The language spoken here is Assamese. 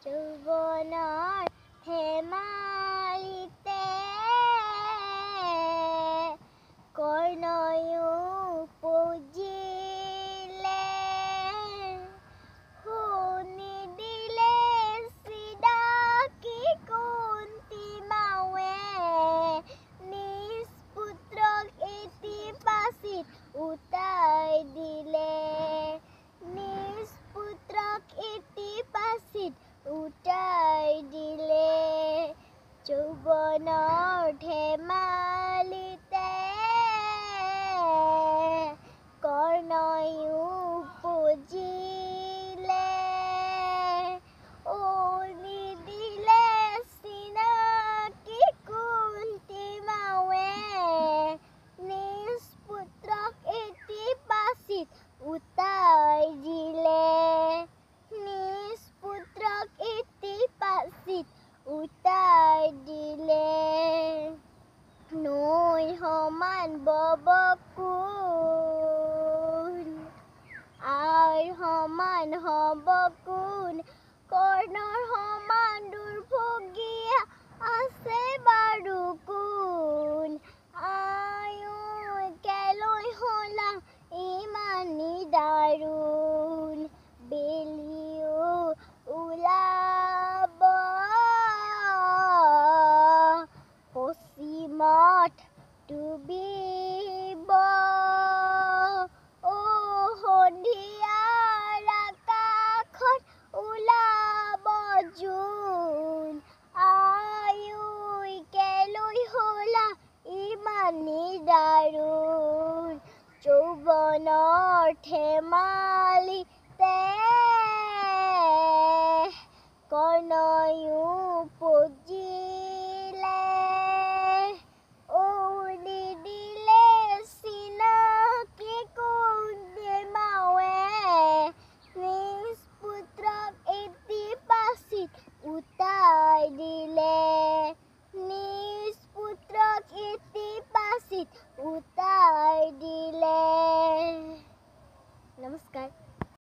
যৌবনৰ ধেমালিতে কৰ্ণয়ো পুজিলে শুনি দিলে চিদাকি কুন্তি মাৱে নিজ পুত্ৰক এটি পাচিত উটাই দিলে নিজ পুত্ৰক এটি পাচিত উটাই দিলে যৌবনৰ ধেমালিতে কৰ্ণয়ো পুজিলে শুনি দিলে চিনাকি কুন্তি মাৱে নিজ পুত্ৰক এটি পাচিত উটাই দিলে নিজ পুত্ৰক এটি পাচিত উটাই দিলে নৈ সমান ববকুল আইৰ সমান হব কোন কৰ্ণৰ সমান দুৰ্ভোগ